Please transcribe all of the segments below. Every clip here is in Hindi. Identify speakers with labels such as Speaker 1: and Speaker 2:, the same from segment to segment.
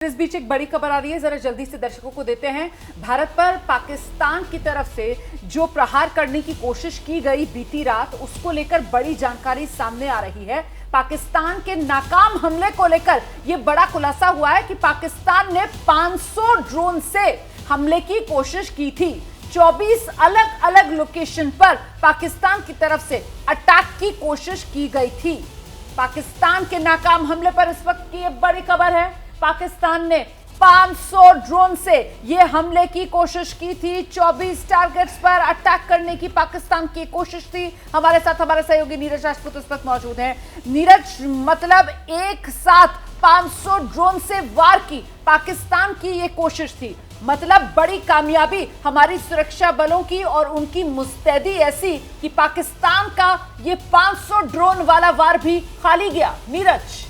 Speaker 1: इस बीच एक बड़ी खबर आ रही है, जरा जल्दी से दर्शकों को देते हैं। भारत पर पाकिस्तान की तरफ से जो प्रहार करने की कोशिश की गई बीती रात, उसको लेकर बड़ी जानकारी सामने आ रही है। पाकिस्तान के नाकाम हमले को लेकर यह बड़ा खुलासा हुआ है कि पाकिस्तान ने 500 ड्रोन से हमले की कोशिश की थी। 24 अलग अलग लोकेशन पर पाकिस्तान की तरफ से अटैक की कोशिश की गई थी। पाकिस्तान के नाकाम हमले पर इस वक्त की एक बड़ी खबर है। पाकिस्तान ने 500 ड्रोन से यह हमले की कोशिश की थी। 24 टारगेट्स पर अटैक करने की पाकिस्तान की कोशिश थी। हमारे साथ हमारे सहयोगी नीरज राजपूत इस वक्त मौजूद हैं। नीरज, मतलब एक साथ 500 ड्रोन से वार की पाकिस्तान की यह कोशिश थी, मतलब बड़ी कामयाबी हमारी सुरक्षा बलों की और उनकी मुस्तैदी ऐसी कि पाकिस्तान का ये 500 ड्रोन वाला वार भी खाली गया। नीरज,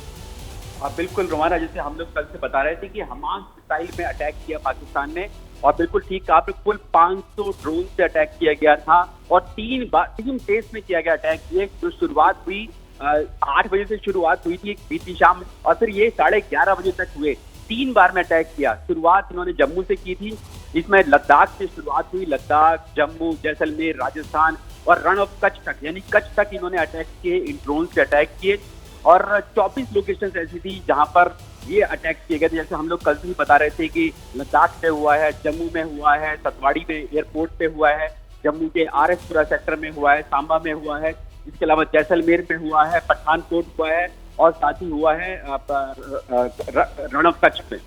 Speaker 2: बिल्कुल रोमाना, जैसे हम लोग कल से बता रहे थे कि हमास मिसाइल में अटैक किया पाकिस्तान ने, और बिल्कुल ठीक कहा आपने, कुल 500 ड्रोन से अटैक किया गया था और 3 फेज में किया गया अटैक। ये जो शुरुआत हुई 8 बजे से शुरुआत हुई थी बीती शाम, और फिर ये 11:30 बजे तक हुए। 3 बार में अटैक किया। शुरुआत इन्होंने जम्मू से की थी, इसमें लद्दाख से शुरुआत हुई। लद्दाख, जम्मू, जैसलमेर, राजस्थान और रण ऑफ कच्छ तक, यानी कच्छ तक इन्होंने अटैक किए, इन ड्रोन से अटैक किए। और 24 लोकेशन ऐसी थी जहां पर ये अटैक किए गए थे। जैसे हम लोग कल से ही बता रहे थे कि लद्दाख में हुआ है, जम्मू में हुआ है, सतवाड़ी में एयरपोर्ट पे हुआ है, जम्मू के RS-पुरा सेक्टर में हुआ है, सांबा में हुआ है, इसके अलावा जैसलमेर में हुआ है, पठानकोट हुआ है और साथ ही हुआ है रण ऑफ कच्छ में।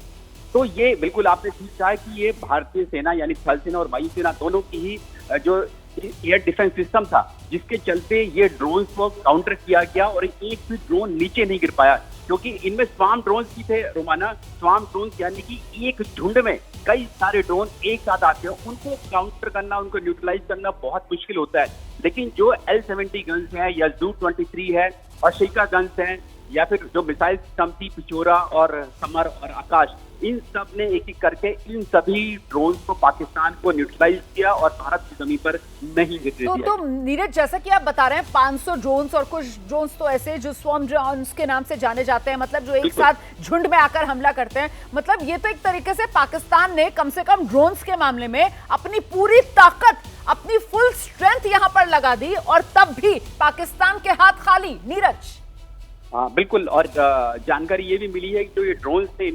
Speaker 2: तो ये बिल्कुल आपने ठीक कहा है कि ये भारतीय सेना यानी थल सेना और वायुसेना दोनों की ही जो एयर डिफेंस सिस्टम था, जिसके चलते ये ड्रोन को काउंटर किया गया और एक भी ड्रोन नीचे नहीं गिर पाया, क्योंकि इनमें स्वाम ड्रोन भी थे रोमाना। स्वाम ड्रोन यानी कि एक झुंड में कई सारे ड्रोन एक साथ आते हैं, उनको काउंटर करना, उनको न्यूट्रलाइज करना बहुत मुश्किल होता है। लेकिन जो L-70 गन्स हैं या Zu-23 है और शिका गन्स हैं, या फिर जो मिसाइल सिस्टम थी पिछोरा और समर और आकाश, इन सब ने एक एक करके इन सभी ड्रोन को पाकिस्तान को न्यूट्रलाइज किया और भारत की जमीन पर नहीं गिरने दिया।
Speaker 1: तो नीरज, जैसा कि आप बता रहे हैं 500 ड्रोन्स और कुछ ड्रोन्स तो ऐसे जो स्वॉर्म ड्रोन्स के नाम से जाने जाते हैं, मतलब जो एक साथ झुंड में आकर हमला करते हैं। मतलब ये तो एक तरीके से पाकिस्तान ने कम से कम ड्रोन्स के मामले में अपनी पूरी ताकत, अपनी फुल स्ट्रेंथ यहां पर लगा दी, और तब भी पाकिस्तान के हाथ खाली। नीरज,
Speaker 2: हाँ बिल्कुल, और जानकारी ये भी मिली है कि जो ये ड्रोन्स थे,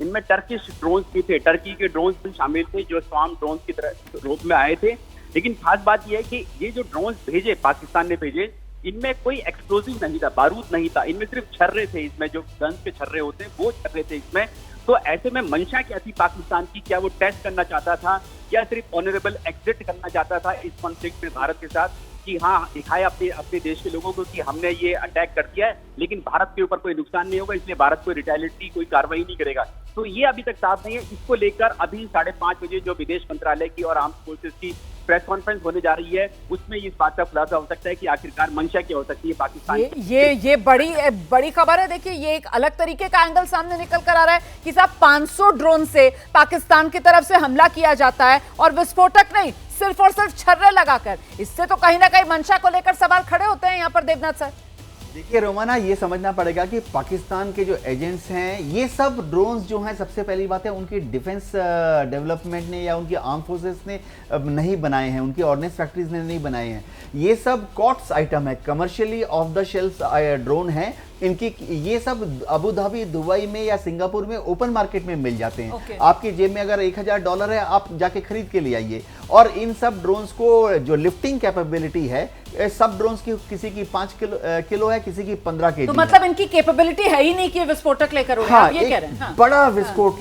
Speaker 2: इनमें टर्किश ड्रोन्स भी थे, टर्की के ड्रोन्स भी शामिल थे जो स्वाम ड्रोन्स की तरह रूप में आए थे। लेकिन खास बात यह है कि ये जो ड्रोन्स भेजे पाकिस्तान ने भेजे, इनमें कोई एक्सप्लोजिव नहीं था, बारूद नहीं था, इनमें सिर्फ छर्रे थे। इसमें जो गन्स के छर्रे होते हैं वो छर्रे थे इसमें। तो ऐसे में मंशा क्या थी पाकिस्तान की? क्या वो टेस्ट करना चाहता था या सिर्फ ऑनरेबल एग्जिट करना चाहता था इस कॉन्फ्लिक्ट में भारत के साथ, कि हाँ दिखाया अपने देश के लोगों को कि हमने ये अटैक कर दिया है, लेकिन भारत के ऊपर कोई नुकसान नहीं होगा, इसलिए भारत कोई रिटेलिएटरी कोई कार्रवाई नहीं करेगा। तो ये अभी तक साफ नहीं है। इसको लेकर अभी 5:30 बजे जो विदेश मंत्रालय की और आर्म्ड फोर्सेस की प्रेस कॉन्फ्रेंस होने जा रही है, उसमें इस बात का खुलासा हो सकता है कि आखिरकार मंशा क्या हो सकती है पाकिस्तान।
Speaker 1: ये बड़ी खबर है। देखिए, ये एक अलग तरीके का एंगल सामने निकल कर आ रहा है कि साहब 500 ड्रोन से पाकिस्तान की तरफ से हमला किया जाता है और विस्फोटक नहीं, सिर्फ और सिर्फ छर्रे लगाकर। इससे तो कहीं ना कहीं मंशा को लेकर सवाल खड़े होते हैं यहाँ पर। देवनाथ सर,
Speaker 3: देखिए रोमाना, ये समझना पड़ेगा कि पाकिस्तान के जो एजेंट्स हैं, ये सब ड्रोन्स जो हैं, सबसे पहली बात है उनकी डिफेंस डेवलपमेंट ने या उनकी आर्म फोर्सेस ने नहीं बनाए हैं, उनकी ऑर्डिनेंस फैक्ट्रीज ने नहीं बनाए हैं। ये सब कॉट्स आइटम है, commercially of the shelf drone है। इनकी ये सब अबू धाबी, दुबई में या सिंगापुर में ओपन मार्केट में मिल जाते हैं। आपकी जेब में अगर $1000 है, आप जाके खरीद के ले आइए। और इन सब ड्रोन्स को जो लिफ्टिंग कैपेबिलिटी है, सब ड्रोन्स की किसी की 5 किलो है, किसी की 15 kg।
Speaker 1: तो मतलब इनकी कैपेबिलिटी है ही नहीं कि विस्फोटक लेकर उड़े।
Speaker 3: हाँ,
Speaker 1: ये कह रहे हैं। हाँ,
Speaker 3: बड़ा विस्फोट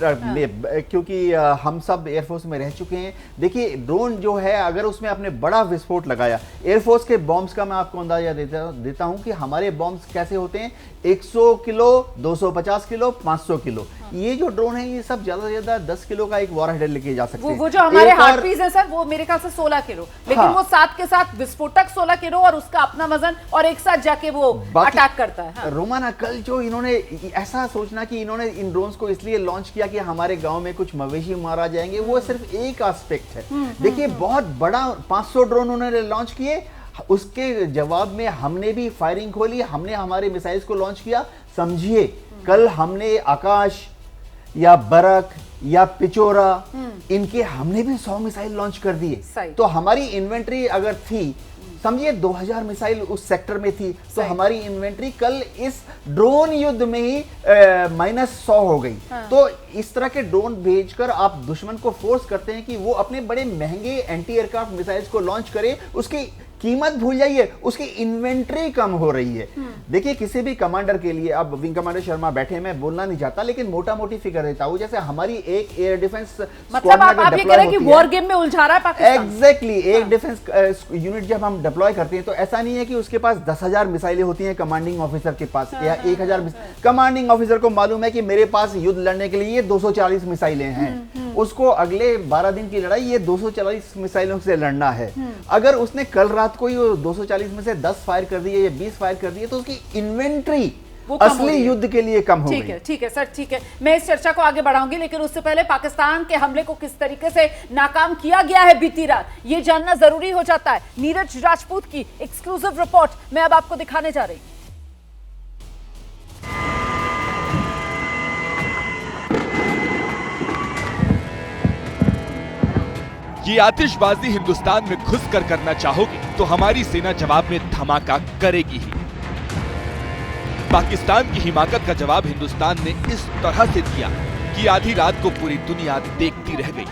Speaker 3: क्योंकि हम सब एयरफोर्स में रह चुके हैं। देखिए, ड्रोन जो है, अगर उसमें आपने बड़ा विस्फोट लगाया, एयरफोर्स के बॉम्ब्स का मैं आपको अंदाजा देता हूं कि हमारे बॉम्ब्स कैसे होते हैं। 100 किलो, 250 किलो, 500 किलो। ये जो ड्रोन है, ये सब ज्यादा से ज्यादा 10 किलो का एक वॉरहेड लेके जा सकते हैं।
Speaker 1: वो जो हमारे हार्ट पीस है सर, वो मेरे ख्याल से 16 किलो, लेकिन वो साथ के साथ विस्फोटक 16 किलो और उसका अपना वजन, और एक साथ जाके वो अटैक करता है। हाँ।
Speaker 3: रोमाना, कल जो इन्होंने ऐसा सोचना कि इन्होंने इन ड्रोन्स को इसलिए लॉन्च किया कि हमारे गांव में कुछ मवेशी मारा जाएंगे, वो सिर्फ एक एस्पेक्ट है। देखिए, बहुत बड़ा 500 ड्रोन उन्होंने लॉन्च किए, उसके जवाब में हमने भी फायरिंग खोली, हमने हमारे मिसाइल्स को लॉन्च किया। समझिए, कल हमने आकाश, या बरक या पिचोरा, इनके हमने भी 100 मिसाइल लॉन्च कर दिए।
Speaker 1: सही।
Speaker 3: तो हमारी इन्वेंट्री अगर थी, समझिए 2000 मिसाइल उस सेक्टर में थी, तो हमारी इन्वेंट्री कल इस ड्रोन युद्ध में ही -100 हो गई। तो इस तरह के ड्रोन भेजकर आप दुश्मन को फोर्स करते हैं कि वो अपने बड़े महंगे एंटी एयरक्राफ्ट मिसाइल्स को लॉन्च करे, उसकी कीमत भूल जाइए, उसकी इन्वेंट्री कम हो रही है। देखिए किसी भी कमांडर के लिए, अब विंग कमांडर शर्मा बैठे, मैं बोलना नहीं चाहता, लेकिन मोटा मोटी फिगर देता हूं, जैसे हमारी एक एयर डिफेंस
Speaker 1: मतलब आप ये कह रहे हैं कि वॉर गेम में उलझा रहा है पाकिस्तान।
Speaker 3: एग्जैक्टली, एक डिफेंस यूनिट जब हम डिप्लॉय करते हैं तो ऐसा नहीं है कि उसके पास 10,000 मिसाइलें होती हैं कमांडिंग ऑफिसर के पास, या 1000। कमांडिंग ऑफिसर को मालूम है कि मेरे पास युद्ध लड़ने के लिए ये 240 मिसाइलें हैं, उसको अगले 12 दिन की लड़ाई ये 240 मिसाइलों से लड़ना है। अगर उसने कल रात को ये 240 में से 10 फायर कर दिए या 20 फायर कर दिए, तो उसकी इन्वेंट्री असली युद्ध के लिए कम हो गई।
Speaker 1: ठीक है सर, ठीक है, मैं इस चर्चा को आगे बढ़ाऊंगी, लेकिन उससे पहले पाकिस्तान के हमले को किस तरीके से नाकाम किया गया है बीती रात, ये जानना जरूरी हो जाता है। नीरज राजपूत की एक्सक्लूसिव रिपोर्ट मैं अब आपको दिखाने जा रही हूं।
Speaker 4: ये आतिशबाजी हिंदुस्तान में घुसकर करना चाहोगे तो हमारी सेना जवाब में धमाका करेगी ही। पाकिस्तान की हिमाकत का जवाब हिंदुस्तान ने इस तरह से दिया कि आधी रात को पूरी दुनिया देखती रह गई।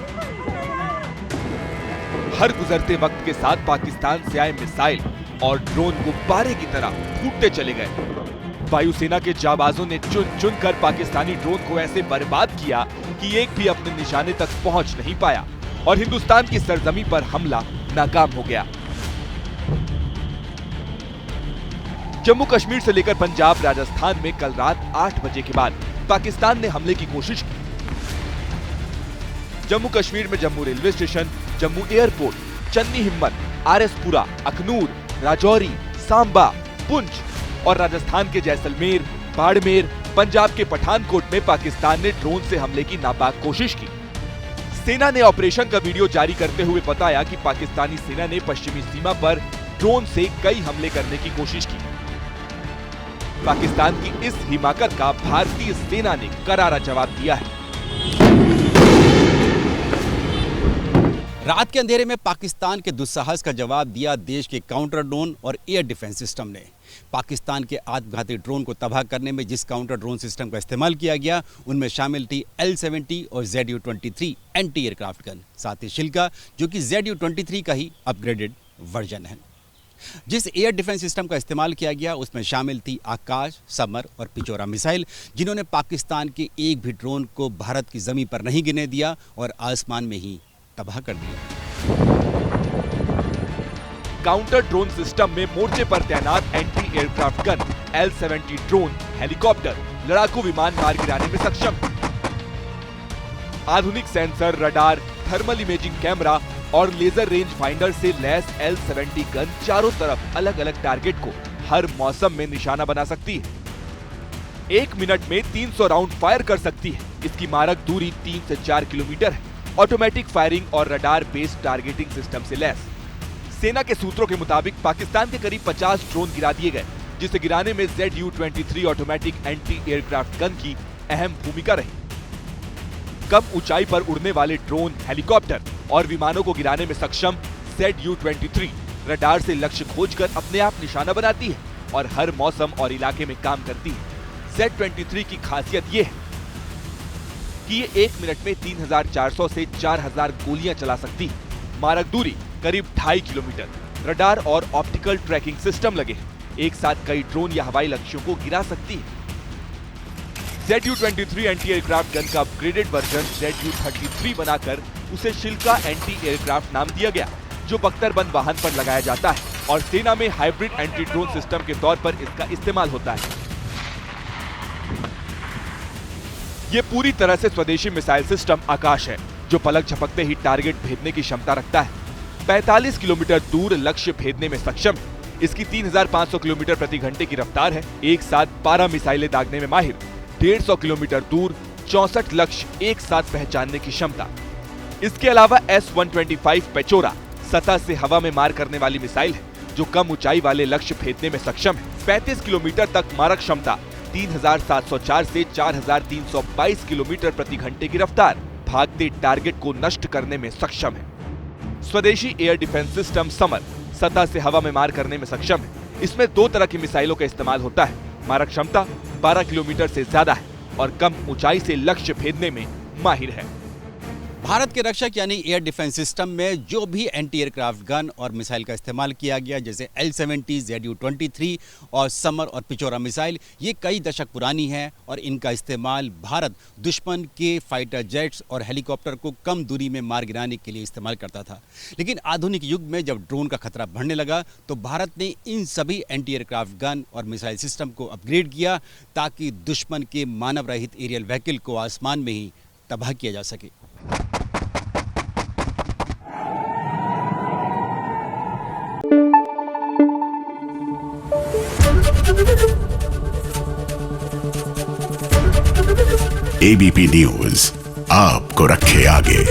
Speaker 4: हर गुजरते वक्त के साथ पाकिस्तान से आए मिसाइल और ड्रोन गुब्बारे की तरह फूटते चले गए। वायुसेना के जाबाजों ने चुन चुन कर पाकिस्तानी ड्रोन को ऐसे बर्बाद किया कि एक भी अपने निशाने तक पहुंच नहीं पाया और हिंदुस्तान की सरजमी पर हमला नाकाम हो गया। जम्मू कश्मीर से लेकर पंजाब, राजस्थान में कल रात 8 बजे के बाद पाकिस्तान ने हमले की कोशिश की। जम्मू कश्मीर में Jammu railway station, Jammu airport, Channi हिम्मत, आरएसपुरा, अखनूर, राजौरी, सांबा, पुंछ और राजस्थान के जैसलमेर, बाड़मेर, पंजाब के पठानकोट में पाकिस्तान ने ड्रोन से हमले की नापाक कोशिश की। सेना ने ऑपरेशन का वीडियो जारी करते हुए बताया कि पाकिस्तानी सेना ने पश्चिमी सीमा पर ड्रोन से कई हमले करने की कोशिश की। पाकिस्तान की इस हिमाकत का भारतीय सेना ने करारा जवाब दिया है।
Speaker 5: रात के अंधेरे में पाकिस्तान के दुस्साहस का जवाब दिया देश के काउंटर ड्रोन और एयर डिफेंस सिस्टम ने। पाकिस्तान के आत्मघाती ड्रोन को तबाह करने में जिस काउंटर ड्रोन सिस्टम का इस्तेमाल किया गया, उनमें शामिल थी L-70 और ZU-23 एंटी एयरक्राफ्ट गन, साथ ही शिल्का, जो कि ZU-23 का ही अपग्रेडेड वर्जन है। जिस एयर डिफेंस सिस्टम का इस्तेमाल किया गया उसमें शामिल थी आकाश, समर और पिचोरा मिसाइल, जिन्होंने पाकिस्तान के एक भी ड्रोन को भारत की जमीन पर नहीं गिरने दिया और आसमान में ही तबाह कर दिया।
Speaker 4: काउंटर ड्रोन सिस्टम में मोर्चे पर तैनात anti aircraft gun, L-70 drone, helicopter, लड़ाकू विमान मार गिराने में सक्षम। आधुनिक sensor, radar, thermal imaging camera और लेजर रेंज फाइंडर से लैस L-70 गन चारों तरफ अलग अलग टारगेट को हर मौसम में निशाना बना सकती है। 1 मिनट में 300 राउंड फायर कर सकती है। इसकी मारक दूरी 3 से 4 किलोमीटर है। ऑटोमेटिक फायरिंग और रडार बेस्ड टारगेटिंग सिस्टम से लैस। सेना के सूत्रों के मुताबिक पाकिस्तान के करीब 50 ड्रोन गिरा दिए गए, जिसे गिराने में ZU-23 automatic anti aircraft gun की अहम भूमिका रही। कम ऊंचाई पर उड़ने वाले ड्रोन, हेलीकॉप्टर और विमानों को गिराने में सक्षम ZU-23 रडार से लक्ष्य खोजकर अपने आप निशाना बनाती है और हर मौसम और इलाके में काम करती है। Z-23 की खासियत ये है कि ये 1 मिनट में 3400 से 4000 गोलियां चला सकती है। मारक दूरी करीब 2.5 किलोमीटर। रडार और ऑप्टिकल ट्रैकिंग सिस्टम लगे हैं। एक साथ कई ड्रोन या हवाई लक्ष्यों को गिरा सकती है। ZU-23 एंटी एयरक्राफ्ट गन का अपग्रेडेड वर्जन ZU-33 बनाकर उसे शिल्का एंटी एयरक्राफ्ट नाम दिया गया, जो बख्तरबंद वाहन पर लगाया जाता है और सेना में हाइब्रिड एंटी ड्रोन सिस्टम के तौर पर इसका इस्तेमाल होता है। ये पूरी तरह से स्वदेशी मिसाइल सिस्टम आकाश है, जो पलक झपकते ही टारगेट भेदने की क्षमता रखता है। 45 किलोमीटर दूर लक्ष्य भेदने में सक्षम है। इसकी 3500 किलोमीटर प्रति घंटे की रफ्तार है। एक साथ 12 मिसाइलें दागने में माहिर। 150 किलोमीटर दूर 64 लक्ष्य एक साथ पहचानने की क्षमता। इसके अलावा S-125 पेचोरा सतह से हवा में मार करने वाली मिसाइल है, जो कम ऊंचाई वाले लक्ष्य भेदने में सक्षम है। 35 किलोमीटर तक मारक क्षमता, 3704 से 4322 किलोमीटर प्रति घंटे की रफ्तार भागते टारगेट को नष्ट करने में सक्षम है। स्वदेशी एयर डिफेंस सिस्टम समर सतह से हवा में मार करने में सक्षम है। इसमें 2 तरह की मिसाइलों का इस्तेमाल होता है। मारक क्षमता 12 किलोमीटर से ज्यादा है और कम ऊंचाई से लक्ष्य भेदने में माहिर है।
Speaker 5: भारत के रक्षक यानी एयर डिफेंस सिस्टम में जो भी एंटी एयरक्राफ्ट गन और मिसाइल का इस्तेमाल किया गया, जैसे L-70, ZU-23 और समर और पिचोरा मिसाइल, ये कई दशक पुरानी है और इनका इस्तेमाल भारत दुश्मन के फाइटर जेट्स और हेलीकॉप्टर को कम दूरी में मार गिराने के लिए इस्तेमाल करता था। लेकिन आधुनिक युग में जब ड्रोन का खतरा बढ़ने लगा तो भारत ने इन सभी एंटी एयरक्राफ्ट गन और मिसाइल सिस्टम को अपग्रेड किया ताकि दुश्मन के मानव रहित एरियल व्हीकल को आसमान में ही तबाह किया जा सके।
Speaker 6: एबीपी न्यूज आपको रखे आगे।